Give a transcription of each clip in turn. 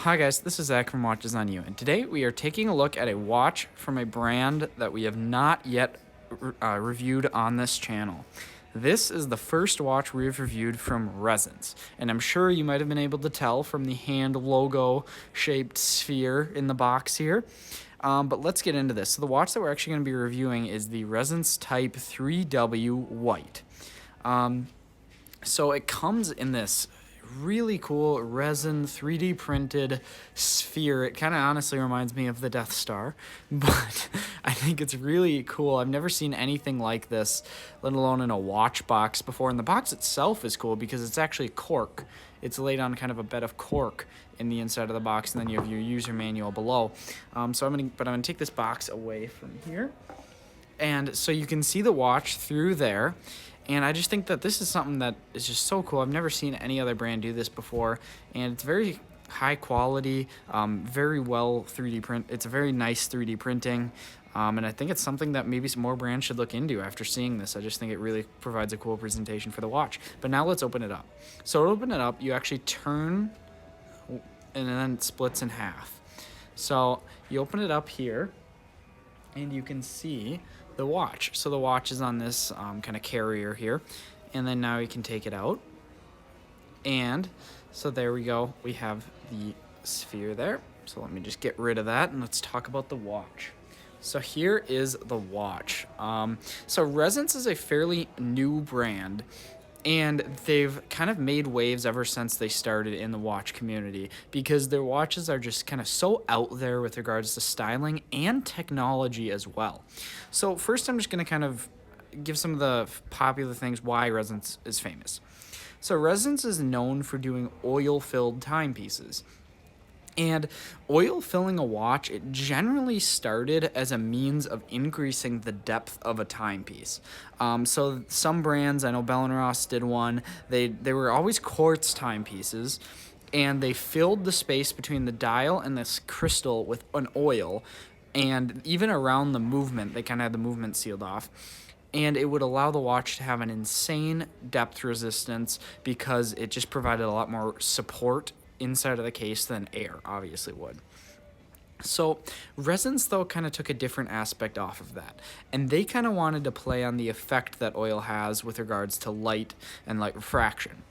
Hi guys, this is Zach from Watches on You, and today we are taking a look at a watch from a brand that we have not yet reviewed on this channel. This is the first watch we've reviewed from Ressence, and I'm sure you might have been able to tell from the hand logo shaped sphere in the box here. But let's get into this. So the watch that we're actually going to be reviewing is the Ressence Type 3W White. So it comes in this really cool resin 3D printed sphere. It kind of honestly reminds me of the Death Star, but I think it's really cool. I've never seen anything like this, let alone in a watch box before. And the box itself is cool because it's actually cork. It's laid on kind of a bed of cork in the inside of the box, and then you have your user manual below. I'm gonna take this box away from here, and so you can see the watch through there. And I just think that this is something that is just so cool. I've never seen any other brand do this before, and it's very high quality, very well 3D print. It's a very nice 3D printing, and I think it's something that maybe some more brands should look into after seeing this. I just think it really provides a cool presentation for the watch. But now let's open it up. So to open it up, you actually turn, and then it splits in half. So you open it up here, and you can see the watch. So the watch is on this kind of carrier here, and then now you can take it out, and so there we go. We have the sphere there. So let me just get rid of that, and let's talk about the watch. So here is the watch. So Ressence is a fairly new brand, and they've kind of made waves ever since they started in the watch community because their watches are just kind of so out there with regards to styling and technology as well. So first I'm just going to kind of give some of the popular things why Ressence is famous. So Ressence is known for doing oil-filled timepieces. And oil filling a watch, it generally started as a means of increasing the depth of a timepiece. So some brands, I know Bell & Ross did one, they were always quartz timepieces, and they filled the space between the dial and this crystal with an oil, and even around the movement, they kind of had the movement sealed off. And it would allow the watch to have an insane depth resistance because it just provided a lot more support inside of the case than air obviously would. So Ressence, though, kind of took a different aspect off of that, and they kind of wanted to play on the effect that oil has with regards to light and light refraction.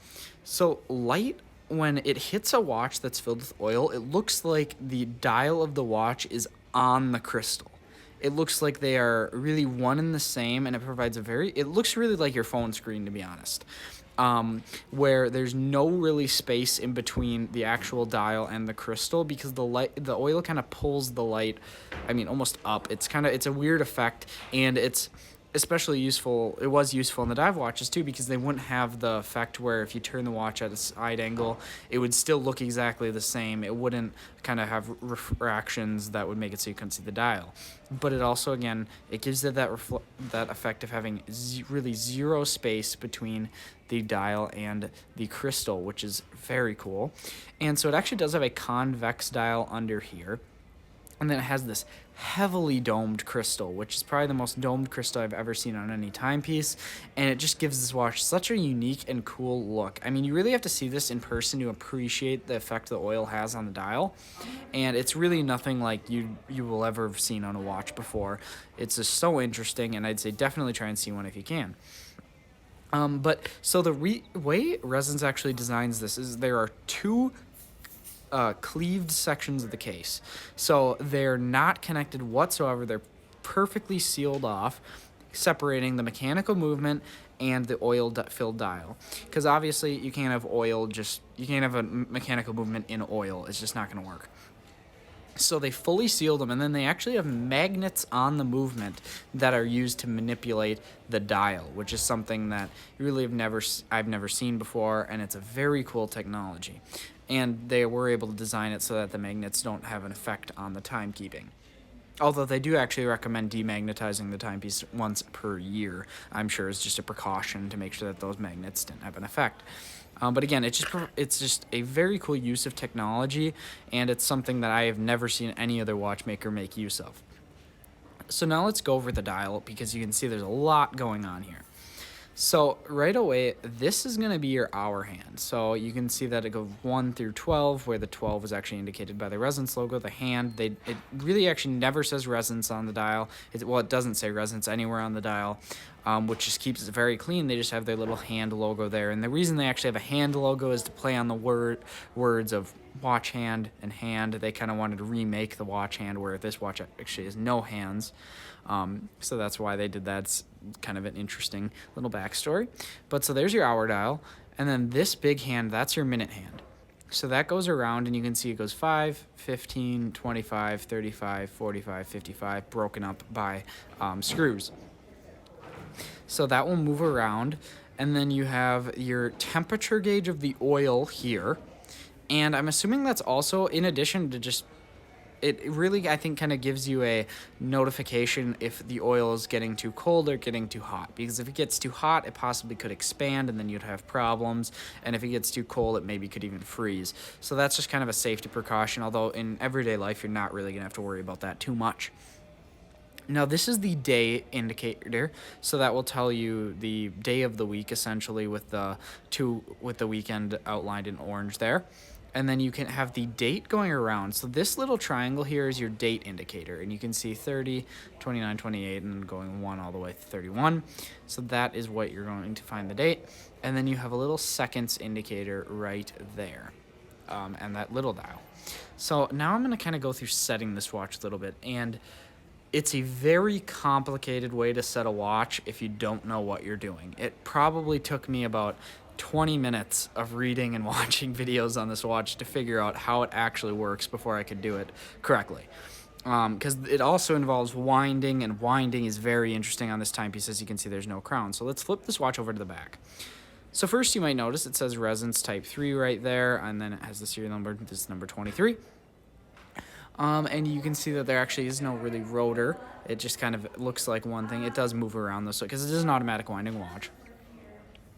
So light, when it hits a watch that's filled with oil, it looks like the dial of the watch is on the crystal. It looks like they are really one and the same, and it looks really like your phone screen, to be honest. Where there's no really space in between the actual dial and the crystal because the oil kind of pulls the light, almost up. It's a weird effect, and it's especially useful. It was useful in the dive watches too because they wouldn't have the effect where if you turn the watch at a side angle, it would still look exactly the same. It wouldn't kind of have refractions that would make it so you couldn't see the dial. But it also, again, it gives it that effect of having really zero space between the dial and the crystal, which is very cool. And so it actually does have a convex dial under here. And then it has this heavily domed crystal, which is probably the most domed crystal I've ever seen on any timepiece. And it just gives this watch such a unique and cool look. You really have to see this in person to appreciate the effect the oil has on the dial. And it's really nothing like you will ever have seen on a watch before. It's just so interesting, and I'd say definitely try and see one if you can. So the way Ressence actually designs this is there are two cleaved sections of the case. So they're not connected whatsoever. They're perfectly sealed off, separating the mechanical movement and the oil-filled dial. Because obviously you can't have you can't have a mechanical movement in oil. It's just not going to work. So they fully sealed them, and then they actually have magnets on the movement that are used to manipulate the dial, which is something that really I've never seen before, and it's a very cool technology. And they were able to design it so that the magnets don't have an effect on the timekeeping. Although they do actually recommend demagnetizing the timepiece once per year. I'm sure it's just a precaution to make sure that those magnets didn't have an effect. But again, it's just a very cool use of technology, and it's something that I have never seen any other watchmaker make use of. So now let's go over the dial because you can see there's a lot going on here. So right away, this is going to be your hour hand. So you can see that it goes 1 through 12, where the 12 is actually indicated by the Ressence logo. The hand, it really actually never says Ressence on the dial. Well, it doesn't say Ressence anywhere on the dial, which just keeps it very clean. They just have their little hand logo there. And the reason they actually have a hand logo is to play on the words of watch hand and hand. They kind of wanted to remake the watch hand, where this watch actually has no hands. So that's why they did that. It's kind of an interesting little backstory. But so there's your hour dial. And then this big hand, that's your minute hand. So that goes around, and you can see it goes 5, 15, 25, 35, 45, 55, broken up by screws. So that will move around. And then you have your temperature gauge of the oil here. And I'm assuming that's also in addition to just, it really, I think, kind of gives you a notification if the oil is getting too cold or getting too hot. Because if it gets too hot, it possibly could expand, and then you'd have problems. And if it gets too cold, it maybe could even freeze. So that's just kind of a safety precaution, although in everyday life, you're not really going to have to worry about that too much. Now, this is the day indicator, so that will tell you the day of the week, essentially, with the weekend outlined in orange there. And then you can have the date going around. So this little triangle here is your date indicator. And you can see 30, 29, 28, and going 1 all the way to 31. So that is what you're going to find the date. And then you have a little seconds indicator right there, and that little dial. So now I'm going to kind of go through setting this watch a little bit. And it's a very complicated way to set a watch if you don't know what you're doing. It probably took me about 20 minutes of reading and watching videos on this watch to figure out how it actually works before I could do it correctly. Because it also involves winding, and winding is very interesting on this timepiece. As you can see, there's no crown. So let's flip this watch over to the back. So first, you might notice it says Ressence Type 3 right there, and then it has the serial number. This is number 23. And you can see that there actually is no really rotor. It just kind of looks like one thing. It does move around this way because it is an automatic winding watch.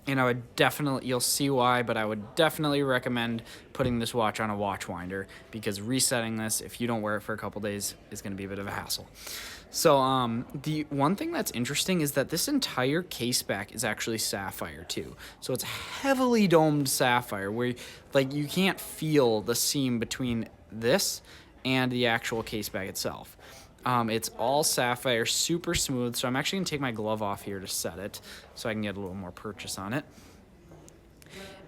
And I would definitely, you'll see why, but I would definitely recommend putting this watch on a watch winder, because resetting this, if you don't wear it for a couple days, is going to be a bit of a hassle. So the one thing that's interesting is that this entire case back is actually sapphire too. So it's heavily domed sapphire, where like you can't feel the seam between this and the actual case back itself. It's all sapphire, super smooth. So I'm actually going to take my glove off here to set it so I can get a little more purchase on it.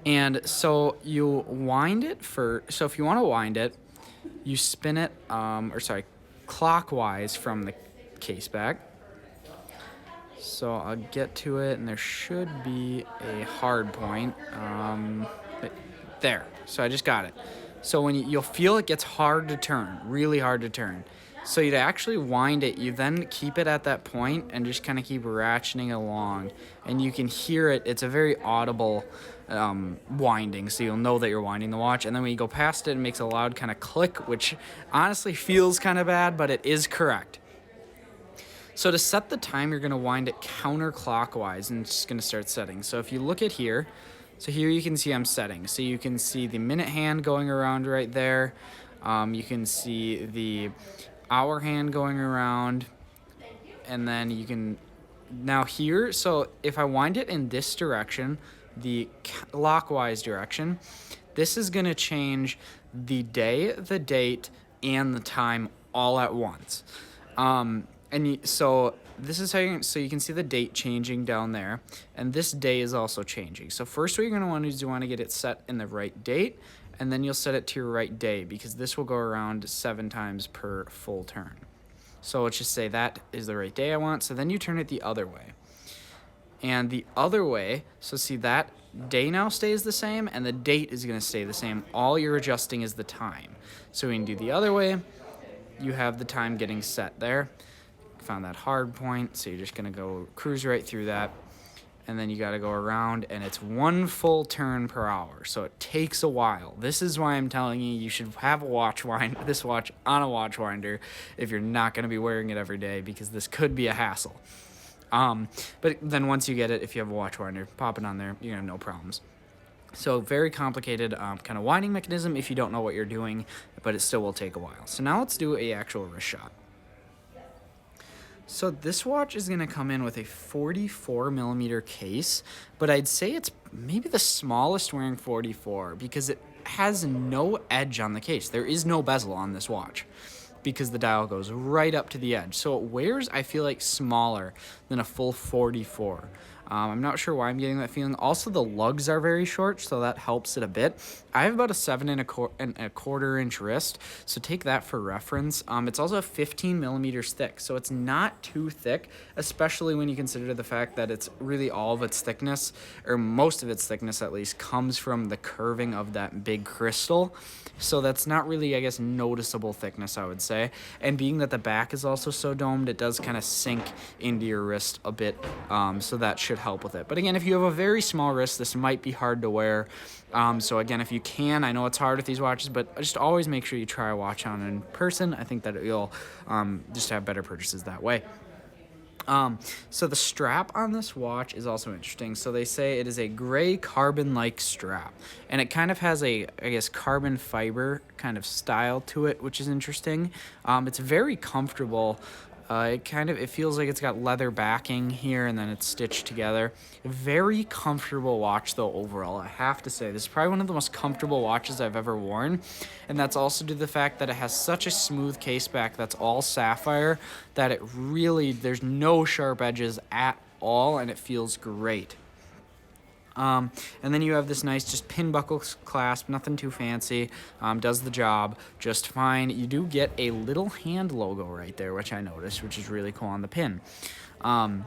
And so you wind it so if you want to wind it, you spin it, clockwise from the case back. So I'll get to it, and there should be a hard point. There. So I just got it. So when you'll feel it gets hard to turn, really hard to turn. So to actually wind it, you then keep it at that point and just kind of keep ratcheting along. And you can hear it. It's a very audible winding, so you'll know that you're winding the watch. And then when you go past it, it makes a loud kind of click, which honestly feels kind of bad, but it is correct. So to set the time, you're going to wind it counterclockwise, and it's just going to start setting. So if you look at here, so here you can see I'm setting. So you can see the minute hand going around right there. You can see the hour hand going around. And then you can, now here, so if I wind it in this direction, the clockwise direction, this is going to change the day, the date, and the time all at once. So this is how you can see the date changing down there, and this day is also changing. So first what you're going to want to do is you want to get it set in the right date, and then you'll set it to your right day, because this will go around 7 times per full turn. So let's just say that is the right day I want. So then you turn it the other way. And the other way, so see that day now stays the same, and the date is going to stay the same. All you're adjusting is the time. So we can do the other way. You have the time getting set there. Found that hard point, so you're just going to go cruise right through that. And then you got to go around, and it's 1 full turn per hour, so it takes a while. This is why I'm telling you, you should have this watch on a watch winder if you're not going to be wearing it every day, because this could be a hassle. But then once you get it, if you have a watch winder, pop it on there, you're going to have no problems. So very complicated kind of winding mechanism if you don't know what you're doing, but it still will take a while. So now let's do a actual wrist shot. So this watch is going to come in with a 44 millimeter case, but I'd say it's maybe the smallest wearing 44 because it has no edge on the case. There is no bezel on this watch because the dial goes right up to the edge. So it wears, I feel like, smaller than a full 44. I'm not sure why I'm getting that feeling. Also, the lugs are very short, so that helps it a bit. I have about a 7 1/4 inch wrist, so take that for reference. It's also 15 millimeters thick, so it's not too thick, especially when you consider the fact that it's really all of its thickness, or most of its thickness at least, comes from the curving of that big crystal. So that's not really, I guess, noticeable thickness, I would say. And being that the back is also so domed, it does kind of sink into your wrist a bit, so that should help with it. But again, if you have a very small wrist, this might be hard to wear. So again, if you can, I know it's hard with these watches, but just always make sure you try a watch on in person. I think that you'll just have better purchases that way. So the strap on this watch is also interesting. So they say it is a gray carbon-like strap, and it kind of has a, I guess, carbon fiber kind of style to it, which is interesting. It's very comfortable. It feels like it's got leather backing here, and then it's stitched together. Very comfortable watch, though, overall. I have to say, this is probably one of the most comfortable watches I've ever worn, and that's also due to the fact that it has such a smooth case back that's all sapphire that it really, there's no sharp edges at all, and it feels great. And then you have this nice just pin buckle clasp, nothing too fancy, does the job just fine. You do get a little hand logo right there, which I noticed, which is really cool on the pin. But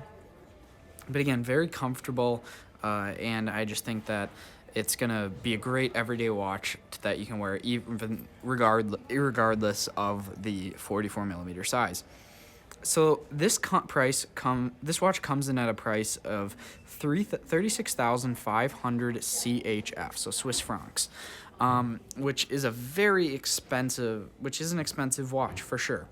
again, very comfortable, and I just think that it's going to be a great everyday watch that you can wear even regardless of the 44 millimeter size. So this this watch comes in at a price of 36,500 CHF, so Swiss francs, which is an expensive watch for sure.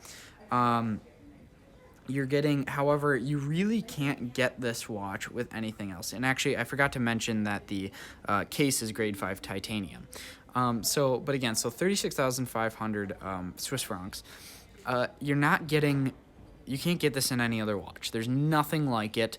You're getting, however, you really can't get this watch with anything else. And actually, I forgot to mention that the case is grade 5 titanium. But again, so 36,500 Swiss francs. You can't get this in any other watch. There's nothing like it.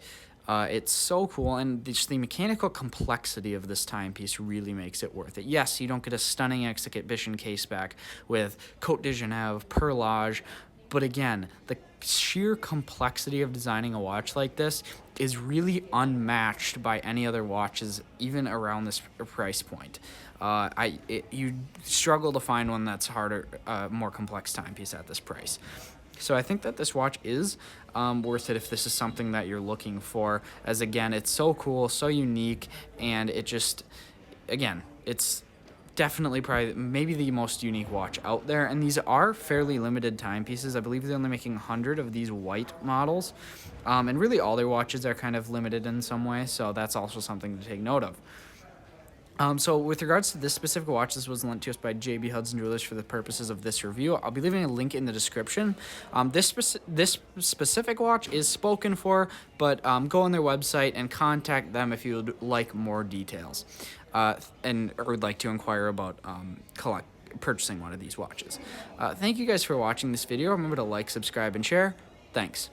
It's so cool, and just the mechanical complexity of this timepiece really makes it worth it. Yes, you don't get a stunning exhibition case back with Côte de Genève, perlage, but again, the sheer complexity of designing a watch like this is really unmatched by any other watches, even around this price point. You struggle to find one that's harder, more complex timepiece at this price. So I think that this watch is worth it if this is something that you're looking for, as again, it's so cool, so unique, and it just, again, it's definitely probably maybe the most unique watch out there, and these are fairly limited timepieces. I believe they're only making 100 of these white models, and really all their watches are kind of limited in some way, so that's also something to take note of. So with regards to this specific watch, this was lent to us by JB Hudson Jewelers for the purposes of this review. I'll be leaving a link in the description. This specific watch is spoken for, but go on their website and contact them if you would like more details, or would like to inquire about purchasing one of these watches. Thank you guys for watching this video. Remember to like, subscribe, and share. Thanks.